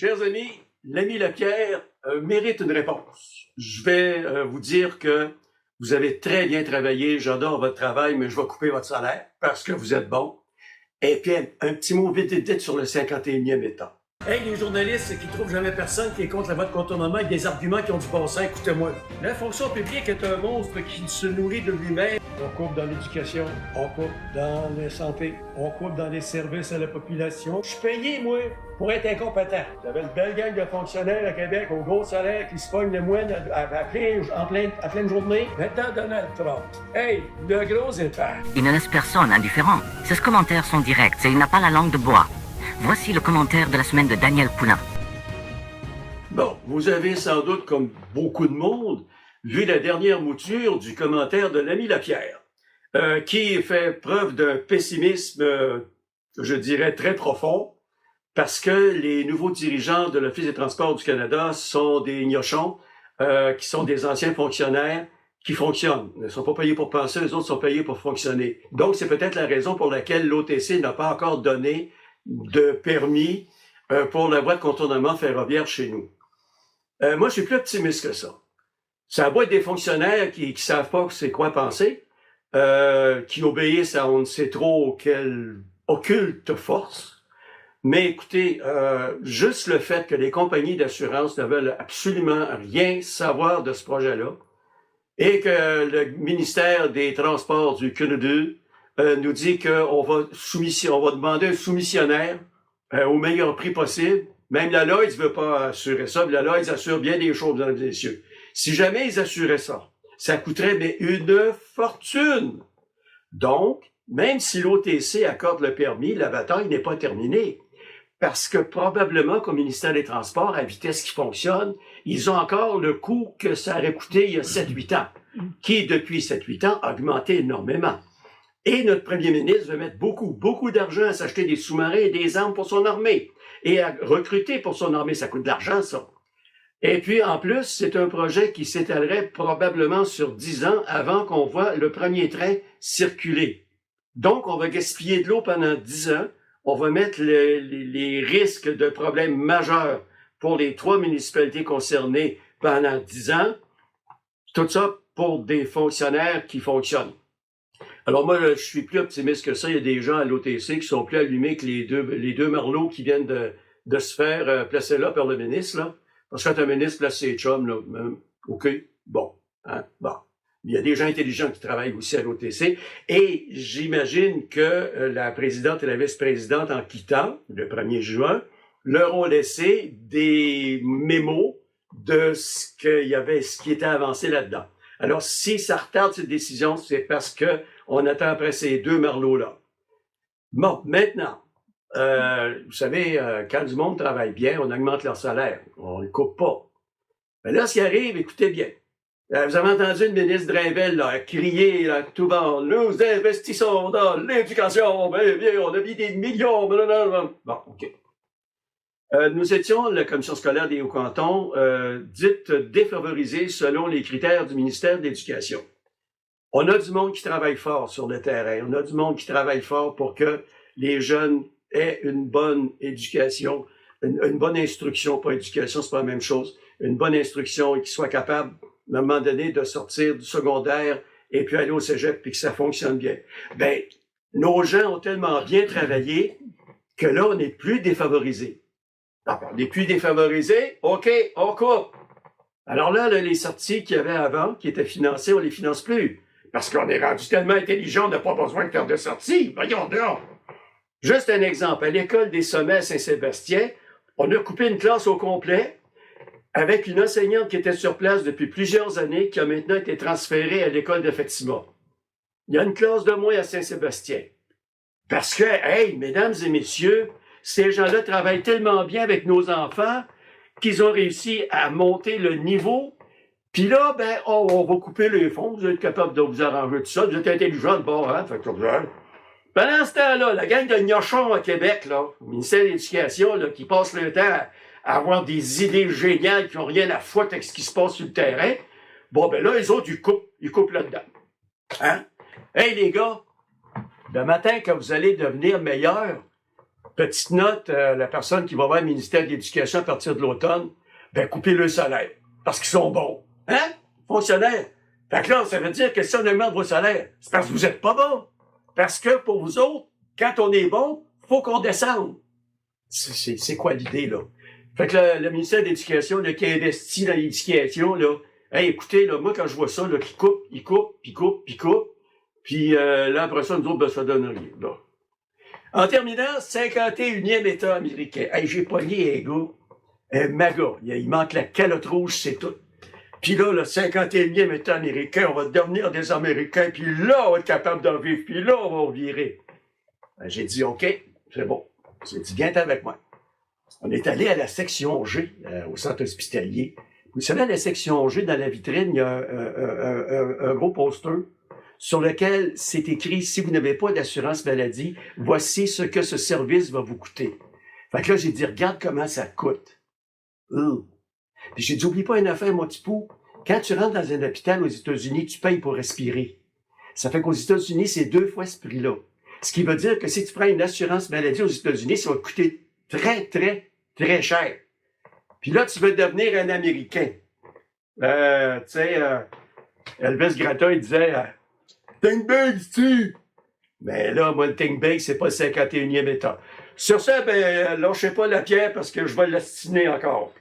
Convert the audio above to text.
Chers amis, l'ami Lapierre mérite une réponse. Je vais vous dire que vous avez très bien travaillé, j'adore votre travail, mais je vais couper votre salaire parce que vous êtes bon. Et puis, un petit mot vite sur le 51e État. Hey, les journalistes qui trouvent jamais personne qui est contre la voie de contournement avec des arguments qui ont du bon sens, écoutez-moi. La fonction publique est un monstre qui se nourrit de lui-même. On coupe dans l'éducation, on coupe dans la santé, on coupe dans les services à la population. Je suis payé, moi, pour être incompétent. J'avais une belle gang de fonctionnaires à Québec au gros salaire qui se pognent le moine en pleine journée. Maintenant, Donald Trump. Hey, le gros épais. Il ne laisse personne indifférent. Ses commentaires sont directs et il n'a pas la langue de bois. Voici le commentaire de la semaine de Daniel Poulain. Bon, vous avez sans doute, comme beaucoup de monde, vu la dernière mouture du commentaire de l'ami Lapierre, qui fait preuve d'un pessimisme, je dirais, très profond, parce que les nouveaux dirigeants de l'Office des transports du Canada sont des gnochons, qui sont des anciens fonctionnaires qui fonctionnent. Ils ne sont pas payés pour penser, les autres sont payés pour fonctionner. Donc, c'est peut-être la raison pour laquelle l'OTC n'a pas encore donné de permis pour la voie de contournement ferroviaire chez nous. Moi, je suis plus optimiste que ça. Ça va être des fonctionnaires qui savent pas c'est quoi penser, qui obéissent à on ne sait trop quelle occulte force. Mais écoutez, juste le fait que les compagnies d'assurance ne veulent absolument rien savoir de ce projet-là et que le ministère des Transports du Canada nous dit qu'on va demander un soumissionnaire au meilleur prix possible. Même la Lloyds ne veut pas assurer ça, mais la Lloyds assure bien des choses, mesdames et messieurs. Si jamais ils assuraient ça, ça coûterait mais une fortune. Donc, même si l'OTC accorde le permis, la bataille n'est pas terminée. Parce que probablement qu'au ministère des Transports, à vitesse qui fonctionne, ils ont encore le coût que ça aurait coûté il y a 7-8 ans, qui, depuis 7-8 ans, a augmenté énormément. Et notre premier ministre veut mettre beaucoup d'argent à s'acheter des sous-marins et des armes pour son armée. Et à recruter pour son armée, ça coûte de l'argent, ça. Et puis, en plus, c'est un projet qui s'étalerait probablement sur 10 ans avant qu'on voit le premier train circuler. Donc, on va gaspiller de l'eau pendant 10 ans. On va mettre les risques de problèmes majeurs pour les 3 municipalités concernées pendant 10 ans. Tout ça pour des fonctionnaires qui fonctionnent. Alors moi, je suis plus optimiste que ça. Il y a des gens à l'OTC qui sont plus allumés que les deux marlots qui viennent de se faire placer là par le ministre, là. Parce que quand un ministre place ses chums, là, OK, bon, hein, bon. Il y a des gens intelligents qui travaillent aussi à l'OTC. Et j'imagine que la présidente et la vice-présidente, en quittant le 1er juin, leur ont laissé des mémos de ce qui était avancé là-dedans. Alors, si ça retarde cette décision, c'est parce que on attend après ces deux marlots-là. Bon, maintenant, vous savez, quand du monde travaille bien, on augmente leur salaire. On ne le coupe pas. Mais là, ce qui arrive, écoutez bien. Vous avez entendu le ministre Drainville là, crier là, tout bas, nous investissons dans l'éducation, bien, on a mis des millions. Blablabla. Bon, OK. Nous étions, la commission scolaire des Hauts-Cantons, dite défavorisée selon les critères du ministère de l'Éducation. On a du monde qui travaille fort sur le terrain. On a du monde qui travaille fort pour que les jeunes aient une bonne éducation, une bonne instruction, pas éducation, c'est pas la même chose, une bonne instruction et qu'ils soient capables, à un moment donné, de sortir du secondaire et puis aller au cégep puis que ça fonctionne bien. Ben, nos gens ont tellement bien travaillé que là, on n'est plus défavorisés. On n'est plus défavorisés, OK, on coupe. Alors là, les sorties qu'il y avait avant, qui étaient financées, on les finance plus. Parce qu'on est rendu tellement intelligent, on n'a pas besoin de faire de sorties. Voyons donc. Juste un exemple. À l'école des Sommets à Saint-Sébastien, on a coupé une classe au complet avec une enseignante qui était sur place depuis plusieurs années, qui a maintenant été transférée à l'école de Fatima. Il y a une classe de moins à Saint-Sébastien. Parce que, hey, mesdames et messieurs, ces gens-là travaillent tellement bien avec nos enfants qu'ils ont réussi à monter le niveau. Puis là, ben, on va couper les fonds. Vous êtes capable de vous arranger tout ça. Vous êtes intelligent de bord, hein? Fait que, pendant ce temps-là, la gang de gnochons à Québec, là, au ministère de l'Éducation, là, qui passe le temps à avoir des idées géniales qui n'ont rien à foutre avec ce qui se passe sur le terrain, bon, ben là, les autres, ils coupent là-dedans. Hein? Hey, les gars, le matin, quand vous allez devenir meilleurs, Petite note, la personne qui va voir le ministère de l'Éducation à partir de l'automne, ben, coupez le salaire. Parce qu'ils sont bons. Hein? Fonctionnaires. Fait que là, ça veut dire que si on augmente vos salaires, c'est parce que vous êtes pas bons. Parce que pour vous autres, quand on est bon, faut qu'on descende. C'est quoi l'idée, là? Fait que le ministère de l'Éducation, là, qui investit dans l'éducation, là, hey, écoutez, là, moi, quand je vois ça, là, qu'il coupe, il coupe, puis coupe, puis coupe, puis là, après ça, nous autres, ben, ça donne rien, là. En terminant, 51e État américain. Hey, j'ai pogné un gars, MAGA. Il manque la calotte rouge, c'est tout. Puis là, le 51e État américain, on va devenir des Américains, puis là, on va être capable d'en vivre, puis là, on va virer. Ben, j'ai dit, OK, c'est bon. J'ai dit, viens avec moi. On est allé à la section G, au centre hospitalier. Vous savez, à la section G, dans la vitrine, il y a un gros poster sur lequel c'est écrit « Si vous n'avez pas d'assurance maladie, voici ce que ce service va vous coûter. » Fait que là, j'ai dit « Regarde comment ça coûte. » Puis j'ai dit « Oublie pas une affaire, mon petit pou. Quand tu rentres dans un hôpital aux États-Unis, tu payes pour respirer. Ça fait qu'aux États-Unis, c'est 2 fois ce prix-là. Ce qui veut dire que si tu prends une assurance maladie aux États-Unis, ça va te coûter très, très, très cher. Puis là, tu veux devenir un Américain. Tu sais, Elvis Gratton, il disait Think big, tu! Mais là, moi, le think big, c'est pas le 51e État. Sur ça, ben, lâchez pas la pierre parce que je vais l'astiner encore.